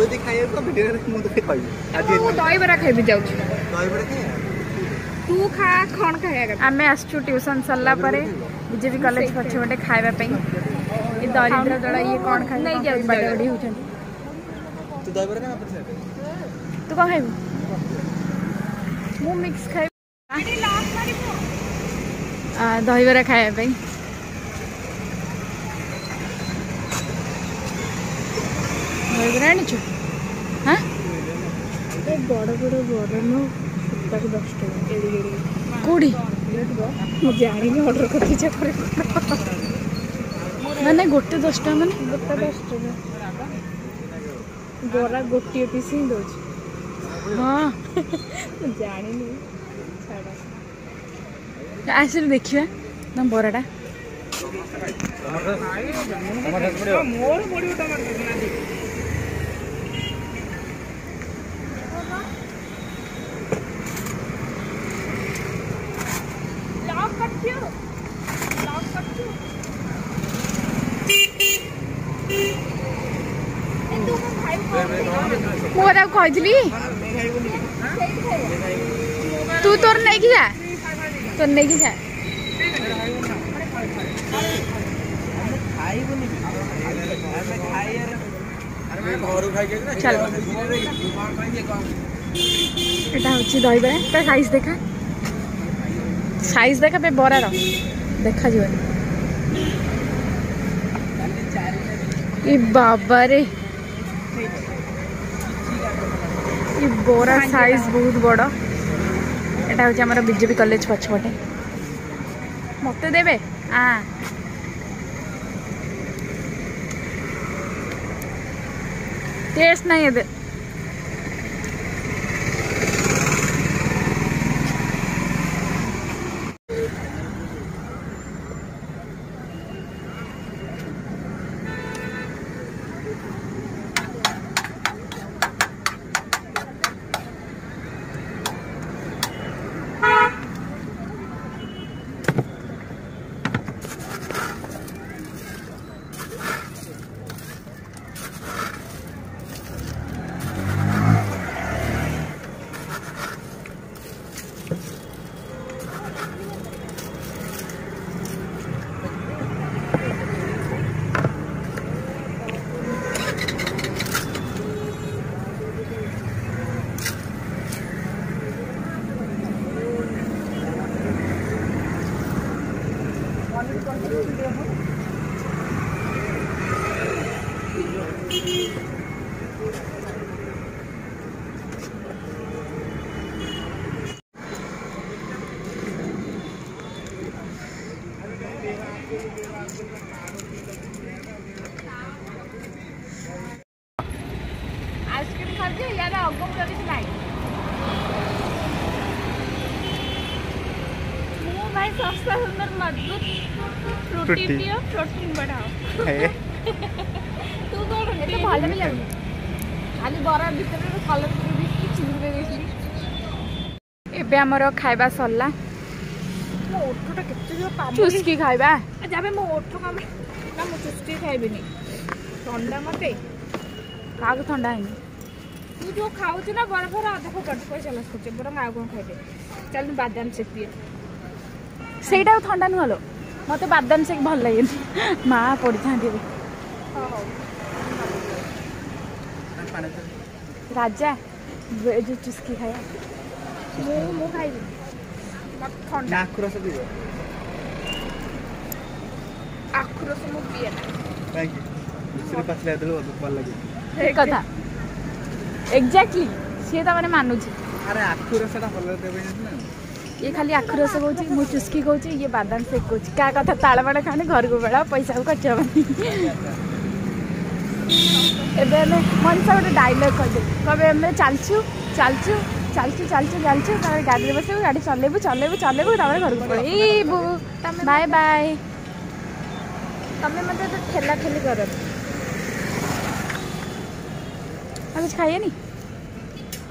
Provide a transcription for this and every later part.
जदि खाइए तो वीडियो रे मु तो खाइबी आज मु दही बरा खाइबी जाउछ दही बड़ा खाइए तू खा खण खाइया आमे आसछु ट्यूशन सरला परे बीजेपी कॉलेज पछे बटे खाइबा पई ए दरिद्र जड़ा ये कोन खाइ नहीं जाउ बड़ी होछन तू दही बड़ा खा पर तू कोन खाइबू मु मिक्स खाइ आनी लास्ट मारी दही बरा खाइबा पई दही बरा आनिछु हां ए बड़ बड़ नो ताकि 10 टका एडी एडी कोडी मु जानी ऑर्डर करती छ करे माने गोटे 10 टका माने गोटे 10 टका बोरा गोटे पीस ही दोछ हां मु जानी नी छाड़ा आसिर देखिया ना बोराटा मोर बड़ी टमाटर ना दी मोरा कहली तू तोर नहीं कि जा तोर नहीं कि जा चल एटा होची दही बड़ा पे साइज देखा पे बरार देखा जीवन ई बाबा रे ई बोरा साइज बहुत बड़ा एटा होची हमर बीजेपी कॉलेज पछपटे मते देबे हां टेस्ट नहीं है आइसक्रीम खाते यार अगम करी नहीं मु भाई सस्ता सुंदर मजबूत फ्रूटी पियो प्रोटीन बढ़ाओ तू कोन एते भाले भी लागू खाली बरा भीतर कलर कर दी चिंगुर देली एबे हमरो खाइबा सरला मो ओठटा केते जो पानी चुस्की खाइबा जाबे मो ओठ काम ना मो चुस्की खाइबिनी ठंडा मते काग ठंडा है तू जो खाऊ ना बर्फ देखो कट पैसा लस कर बरम आ कौन खाइबे चल बादाम शेक पिए सेटा ठंडा नुहलो मते बादाम शेक भल लगे माँ पड़ी था राजा जो चुस्की खाया मु खाइबी ठंडा आखुरस पिए आखुरस मु पिए ना थैंक यू दूसरे पास ले दो भल लगे एक कथा एग्जैक्टली सी तो मैंने मानुची अरे आखुरस भल देवे ना ये खाली आखुरस कहूँ मु चुस्की कहूँ ये बादाम शेक कहूँ क्या कथा ताल बाड़ खाने घर को बेड़ा पैसा को खर्च एबे मन से गोटे डायलॉग कहते कहे आम चलचु चलचु चलचु चलचु चलचु गाड़ी में बसबू गाड़ी चलेबू चलेबू चलेबू घर को पड़ेबू बाय बाय तमें मत तो ठेला ठेली कर कुछ खाइए नी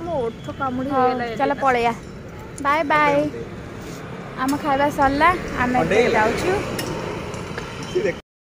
मो ओठ कामुड़ी चल पलैया बाय बाय आम खाइबा सरला आम जाऊँ